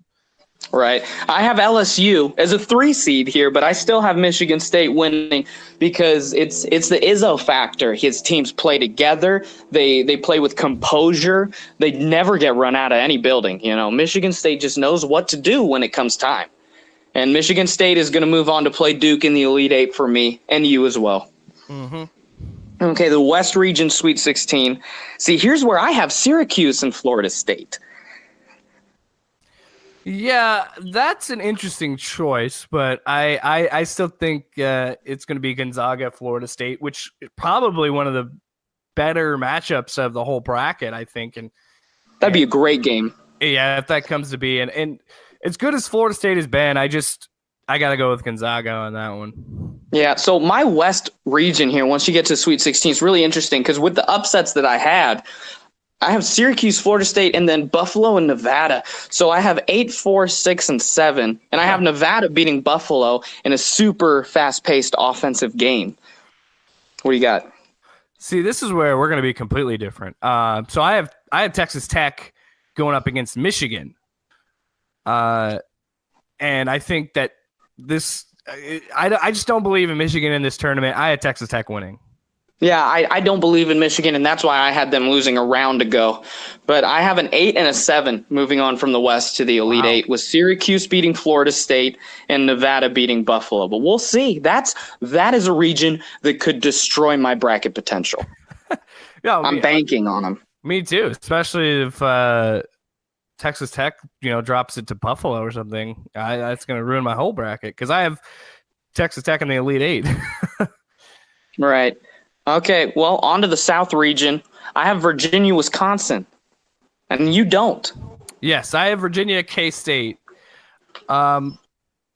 Right. I have LSU as a 3 seed here, but I still have Michigan State winning because it's the Izzo factor. His teams play together. They play with composure. They never get run out of any building. You know, Michigan State just knows what to do when it comes time. And Michigan State is going to move on to play Duke in the Elite Eight for me, and you as well. Mm-hmm. Okay, the West Region Sweet 16. See, here's where I have Syracuse and Florida State. Yeah, that's an interesting choice, but I still think it's going to be Gonzaga, Florida State, which is probably one of the better matchups of the whole bracket, I think. And that'd be a great game. Yeah, if that comes to be. And as good as Florida State has been, I got to go with Gonzaga on that one. Yeah, so my West region here, once you get to Sweet 16, is really interesting because with the upsets that I have Syracuse, Florida State, and then Buffalo and Nevada. So I have 8, 4, 6, and 7. And I have Nevada beating Buffalo in a super fast-paced offensive game. What do you got? See, this is where we're going to be completely different. So I have Texas Tech going up against Michigan. And I think that this I just don't believe in Michigan in this tournament. I had Texas Tech winning. Yeah, I don't believe in Michigan, and that's why I had them losing a round to go. But I have an 8 and a 7 moving on from the West to the Elite Eight, with Syracuse beating Florida State and Nevada beating Buffalo. But we'll see. That is a region that could destroy my bracket potential. Yeah, I'm banking on them. Me too, especially if Texas Tech, drops it to Buffalo or something. That's going to ruin my whole bracket because I have Texas Tech in the Elite Eight. Right. Okay, well, on to the South region. I have Virginia, Wisconsin, and you don't. Yes, I have Virginia, K-State. That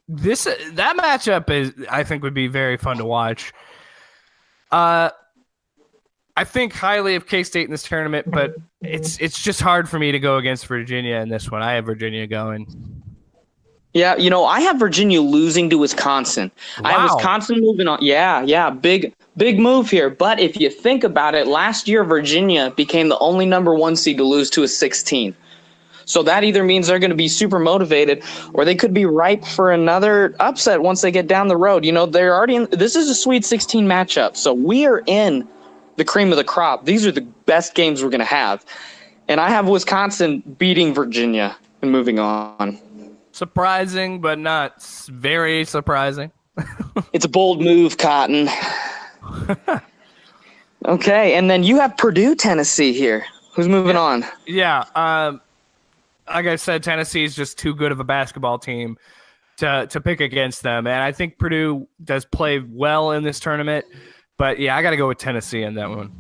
matchup I think would be very fun to watch. I think highly of K-State in this tournament, but it's just hard for me to go against Virginia in this one. I have Virginia going. Yeah, I have Virginia losing to Wisconsin. Wow. I have Wisconsin moving on. Yeah, big move here. But if you think about it, last year Virginia became the only number 1 seed to lose to a 16. So that either means they're going to be super motivated, or they could be ripe for another upset once they get down the road. They're already in. This is a Sweet 16 matchup, so we are in the cream of the crop. These are the best games we're going to have, and I have Wisconsin beating Virginia and moving on. Surprising, but not very surprising. It's a bold move, Cotton. Okay, and then you have Purdue, Tennessee here. Who's moving on? Yeah, like I said, Tennessee is just too good of a basketball team to pick against them, and I think Purdue does play well in this tournament. But yeah, I got to go with Tennessee in that one.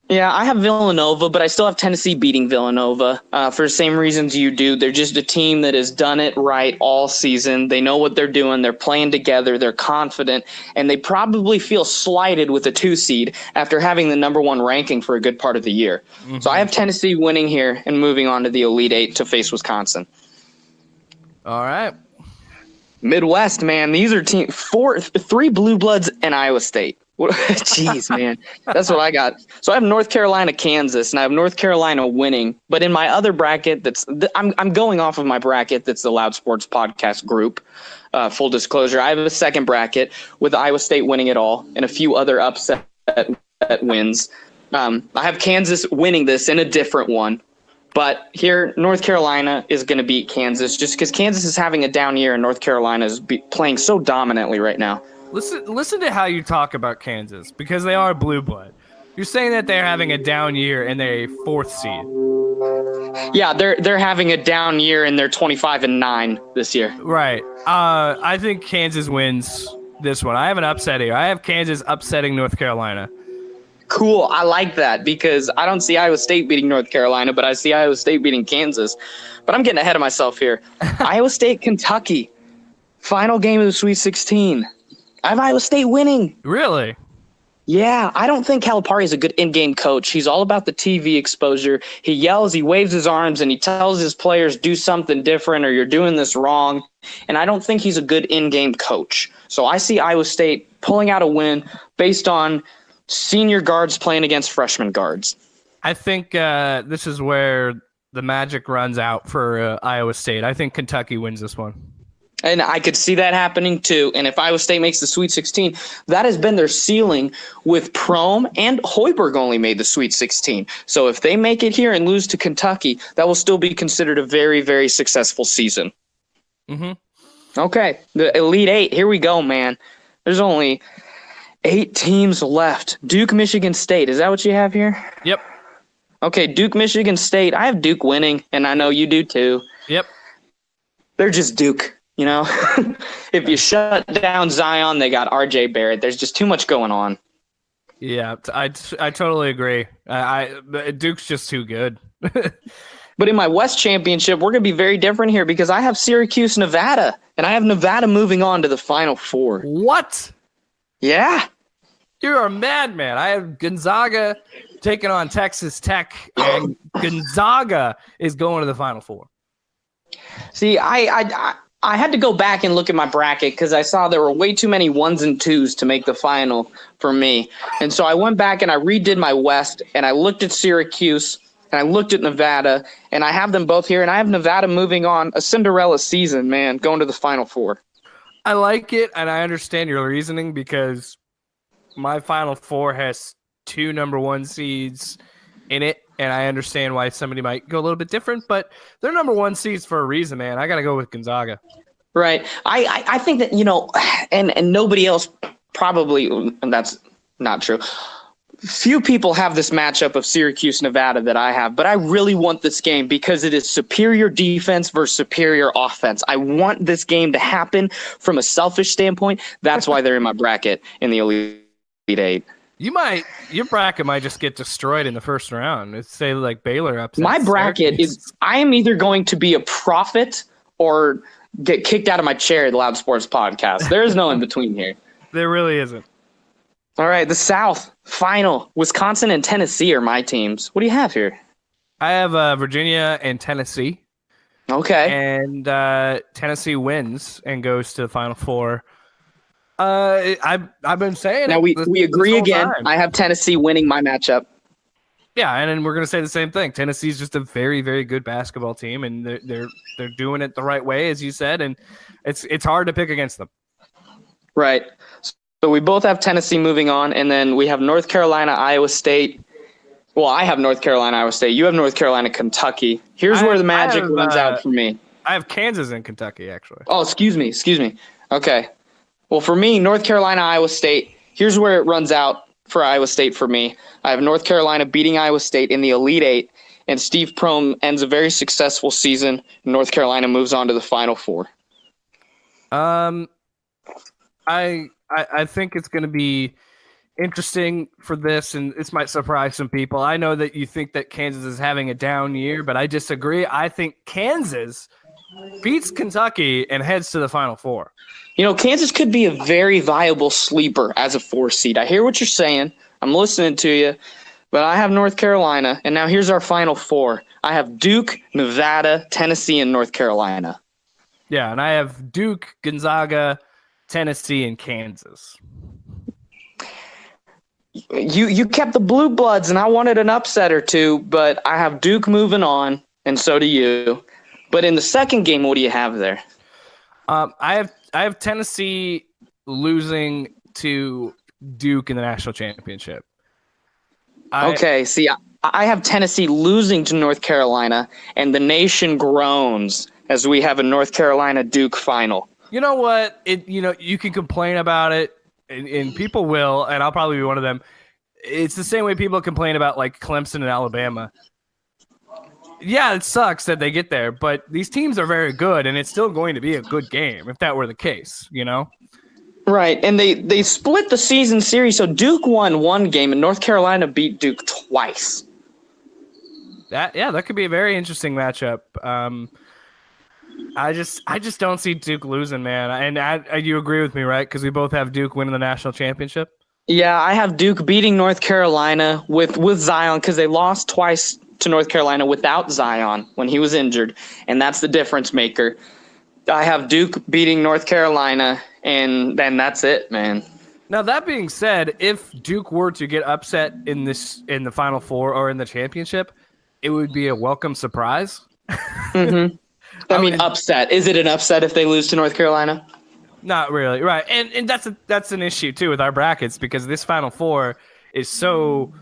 Yeah, I have Villanova, but I still have Tennessee beating Villanova for the same reasons you do. They're just a team that has done it right all season. They know what they're doing. They're playing together. They're confident, and they probably feel slighted with a 2 seed after having the number 1 ranking for a good part of the year. Mm-hmm. So I have Tennessee winning here and moving on to the Elite Eight to face Wisconsin. All right. Midwest, man. These are 3 Blue Bloods and Iowa State. Jeez, man. That's what I got. So I have North Carolina, Kansas, and I have North Carolina winning. But in my other bracket, I'm going off of my bracket that's the Loud Sports Podcast group. Full disclosure, I have a second bracket with Iowa State winning it all and a few other upset wins. I have Kansas winning this in a different one. But here, North Carolina is going to beat Kansas just because Kansas is having a down year and North Carolina is playing so dominantly right now. Listen to how you talk about Kansas, because they are blue blood. You're saying that they're having a down year and they're a 4th seed. Yeah, they're having a down year and they're 25-9 this year. Right. I think Kansas wins this one. I have an upset here. I have Kansas upsetting North Carolina. Cool. I like that because I don't see Iowa State beating North Carolina, but I see Iowa State beating Kansas. But I'm getting ahead of myself here. Iowa State, Kentucky. Final game of the Sweet 16. I have Iowa State winning. Really? Yeah, I don't think Calipari is a good in-game coach. He's all about the TV exposure. He yells, he waves his arms, and he tells his players, do something different or you're doing this wrong. And I don't think he's a good in-game coach. So I see Iowa State pulling out a win based on senior guards playing against freshman guards. I think this is where the magic runs out for Iowa State. I think Kentucky wins this one. And I could see that happening too. And if Iowa State makes the Sweet 16, that has been their ceiling with Prohm, and Hoiberg only made the Sweet 16. So if they make it here and lose to Kentucky, that will still be considered a very, very successful season. Mm-hmm. Okay, the Elite Eight. Here we go, man. There's only 8 teams left. Duke, Michigan State. Is that what you have here? Yep. Okay, Duke, Michigan State. I have Duke winning, and I know you do too. Yep. They're just Duke. If you shut down Zion, they got R.J. Barrett. There's just too much going on. Yeah, I totally agree. Duke's just too good. But in my West Championship, we're going to be very different here because I have Syracuse, Nevada, and I have Nevada moving on to the Final Four. What? Yeah. You're a madman. I have Gonzaga taking on Texas Tech, and Gonzaga is going to the Final Four. See, I had to go back and look at my bracket because I saw there were way too many 1s and 2s to make the final for me. And so I went back and I redid my West, and I looked at Syracuse, and I looked at Nevada, and I have them both here, and I have Nevada moving on a Cinderella season, man, going to the Final Four. I like it, and I understand your reasoning because my Final Four has two number one seeds in it, and I understand why somebody might go a little bit different, but they're number one seeds for a reason, man. I got to go with Gonzaga. Right. I think that, and nobody else probably, and that's not true. Few people have this matchup of Syracuse, Nevada that I have, but I really want this game because it is superior defense versus superior offense. I want this game to happen from a selfish standpoint. That's why they're in my bracket in the Elite Eight. Your bracket might just get destroyed in the first round. It's say like Baylor upsets. My bracket is, I am either going to be a prophet or get kicked out of my chair at the Loud Sports Podcast. There is no in between here. There really isn't. All right, the South final. Wisconsin and Tennessee are my teams. What do you have here? I have Virginia and Tennessee. Okay. And Tennessee wins and goes to the Final Four. I've been saying now it. we agree again. Time. I have Tennessee winning my matchup. Yeah, and then we're gonna say the same thing. Tennessee's just a very, very good basketball team, and they're doing it the right way, as you said, and it's hard to pick against them. Right. So we both have Tennessee moving on, and then we have North Carolina, Iowa State. Well, I have North Carolina, Iowa State. You have North Carolina, Kentucky. Here's where the magic runs out for me. I have Kansas and Kentucky, actually. Oh, excuse me. Okay. Well, for me, North Carolina, Iowa State. Here's where it runs out for Iowa State for me. I have North Carolina beating Iowa State in the Elite Eight, and Steve Prohm ends a very successful season. North Carolina moves on to the Final Four. I think it's going to be interesting for this, and this might surprise some people. I know that you think that Kansas is having a down year, but I disagree. I think Kansas beats Kentucky and heads to the Final Four. Kansas could be a very viable sleeper as a 4 seed. I hear what you're saying. I'm listening to you, but I have North Carolina, and now here's our Final Four. I have Duke, Nevada, Tennessee, and North Carolina. Yeah, and I have Duke, Gonzaga, Tennessee, and Kansas. You kept the Blue Bloods, and I wanted an upset or two, but I have Duke moving on, and so do you. But in the second game, what do you have there? I have Tennessee losing to Duke in the national championship. I have Tennessee losing to North Carolina, and the nation groans as we have a North Carolina-Duke final. You know what? You can complain about it, and people will, and I'll probably be one of them. It's the same way people complain about like Clemson and Alabama. Yeah, it sucks that they get there, but these teams are very good, and it's still going to be a good game if that were the case, Right, and they split the season series, so Duke won one game, and North Carolina beat Duke twice. That could be a very interesting matchup. I just don't see Duke losing, man. And you agree with me, right? Because we both have Duke winning the national championship. Yeah, I have Duke beating North Carolina with Zion because they lost twice to North Carolina without Zion when he was injured, and that's the difference maker. I have Duke beating North Carolina, and then that's it, man. Now, that being said, if Duke were to get upset in the Final Four or in the championship, it would be a welcome surprise. Mm-hmm. I mean, upset. Is it an upset if they lose to North Carolina? Not really, right? And that's an issue too with our brackets because this Final Four is so,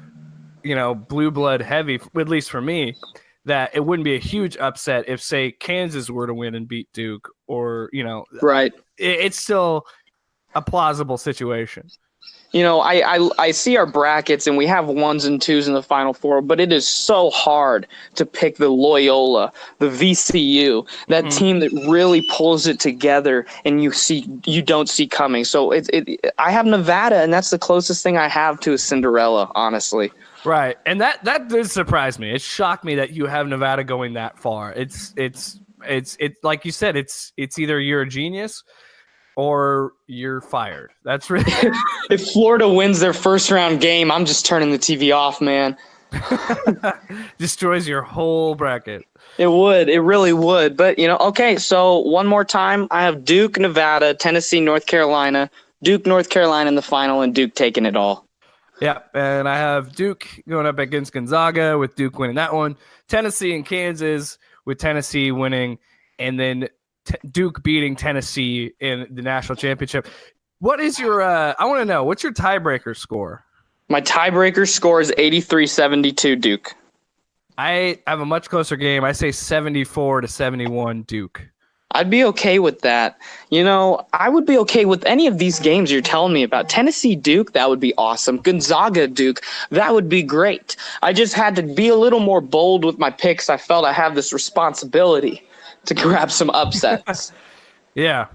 blue blood heavy, at least for me, that it wouldn't be a huge upset if, say, Kansas were to win and beat Duke, or right. It's still a plausible situation. I see our brackets and we have 1s and 2s in the Final Four, but it is so hard to pick the Loyola, the VCU, that team that really pulls it together and you don't see coming. So I have Nevada, and that's the closest thing I have to a Cinderella, honestly. Right, and that did surprise me. It shocked me that you have Nevada going that far. It's like you said. It's either you're a genius or you're fired. That's really if Florida wins their first round game, I'm just turning the TV off, man. Destroys your whole bracket. It would. It really would. But, okay, so one more time. I have Duke, Nevada, Tennessee, North Carolina, Duke, North Carolina in the final, and Duke taking it all. Yeah, and I have Duke going up against Gonzaga with Duke winning that one. Tennessee and Kansas with Tennessee winning. And then Duke beating Tennessee in the national championship. What is your? I want to know what's your tiebreaker score. My tiebreaker score is 83-72 Duke. I have a much closer game. I say 74-71 Duke. I'd be okay with that. I would be okay with any of these games you're telling me about. Tennessee Duke, that would be awesome. Gonzaga Duke, that would be great. I just had to be a little more bold with my picks. I felt I have this responsibility to grab some upsets. Yeah.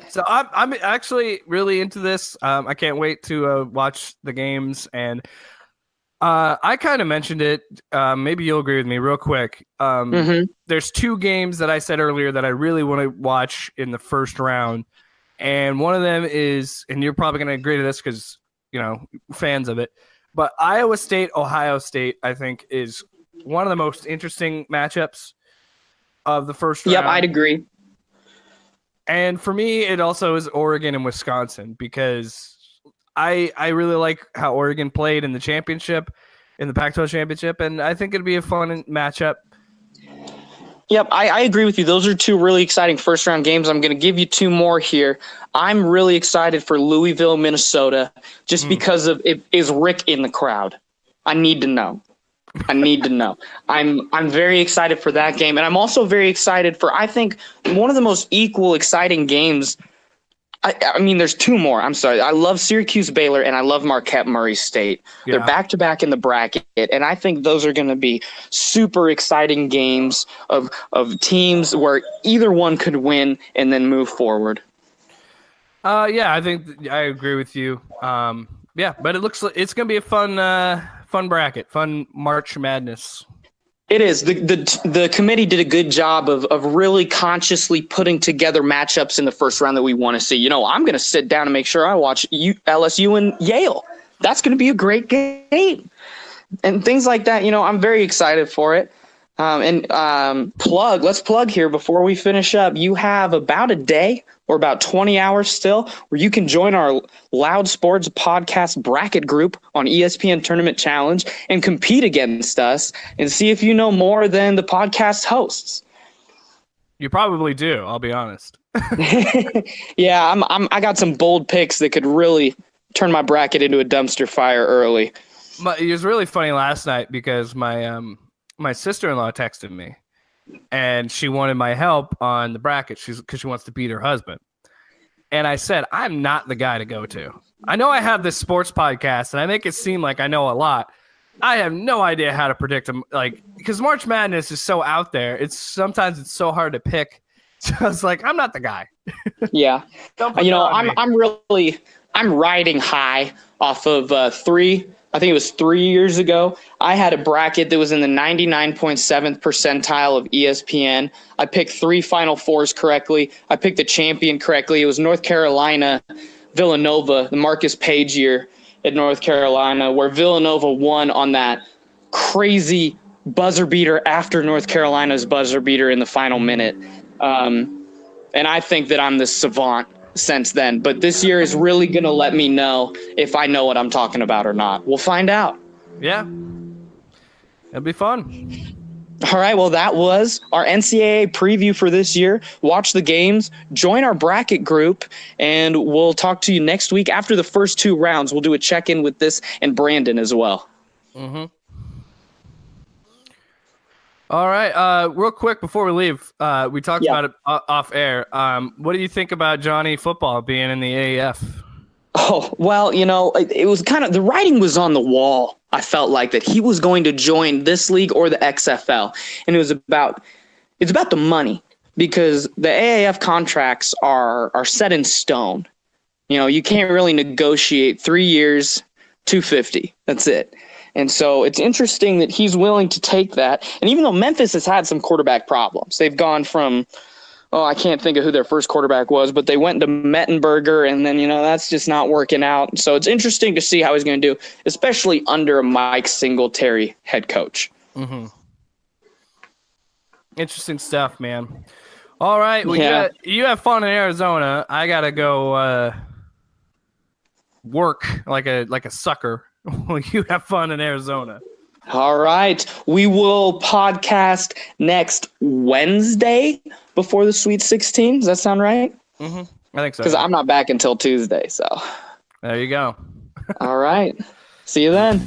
So I'm actually really into this. I can't wait to watch the games, and I kind of mentioned it. Maybe you'll agree with me real quick. There's two games that I said earlier that I really want to watch in the first round, and one of them is, and you're probably going to agree to this because fans of it, but Iowa State, Ohio State, I think is one of the most interesting matchups of the first round. Yep, I'd agree. And for me, it also is Oregon and Wisconsin because I really like how Oregon played in the championship, in the Pac-12 championship, and I think it'd be a fun matchup. Yep, I agree with you. Those are two really exciting first-round games. I'm going to give you two more here. I'm really excited for Louisville, Minnesota, just because of it. Is Rick in the crowd? I need to know. I'm very excited for that game, and I'm also very excited for, I think, one of the most equal exciting games. I mean, there's two more. I'm sorry. I love Syracuse Baylor, and I love Marquette Murray State. Yeah. They're back-to-back in the bracket, and I think those are going to be super exciting games of teams where either one could win and then move forward. Yeah, I think I agree with you. Yeah, but it looks like it's going to be a fun bracket, fun March Madness. It is. The committee did a good job of really consciously putting together matchups in the first round that we want to see. I'm going to sit down and make sure I watch LSU and Yale. That's going to be a great game. And things like that, I'm very excited for it. Let's plug here before we finish up. You have about a day or about 20 hours still where you can join our Loud Sports podcast bracket group on ESPN Tournament Challenge and compete against us and see if you know more than the podcast hosts. You probably do, I'll be honest. Yeah, I got some bold picks that could really turn my bracket into a dumpster fire early. But it was really funny last night because my sister-in-law texted me, and she wanted my help on the bracket because she wants to beat her husband. And I said, I'm not the guy to go to. I know I have this sports podcast, and I make it seem like I know a lot. I have no idea how to predict them, because March Madness is so out there. Sometimes it's so hard to pick. So I was like, I'm not the guy. Yeah, I'm riding high off of three. I think it was 3 years ago. I had a bracket that was in the 99.7th percentile of ESPN. I picked 3 Final Fours correctly. I picked the champion correctly. It was North Carolina, Villanova, the Marcus Page year at North Carolina, where Villanova won on that crazy buzzer beater after North Carolina's buzzer beater in the final minute. And I think that I'm the savant since then, but this year is really going to let me know if I know what I'm talking about or not. We'll find out. Yeah, it'll be fun. All right, well, that was our NCAA preview for this year. Watch the games, join our bracket group, and we'll talk to you next week after the first 2 rounds. We'll do a check-in with this and Brandon as well. All right, real quick before we leave, we talked about it off air. What do you think about Johnny Football being in the AAF? Oh, well, it was kind of, the writing was on the wall. I felt like that he was going to join this league or the XFL, and it's about the money, because the AAF contracts are set in stone. You can't really negotiate 3 years, $250. That's it. And so it's interesting that he's willing to take that. And even though Memphis has had some quarterback problems, they've gone from, I can't think of who their first quarterback was, but they went to Mettenberger, and then, that's just not working out. So it's interesting to see how he's going to do, especially under a Mike Singletary head coach. Interesting stuff, man. All right. Well, you have fun in Arizona. I got to go work like a sucker. Well, you have fun in Arizona. All right. We will podcast next Wednesday before the Sweet 16. Does that sound right? I think so. Because I'm not back until Tuesday. So. There you go. All right. See you then.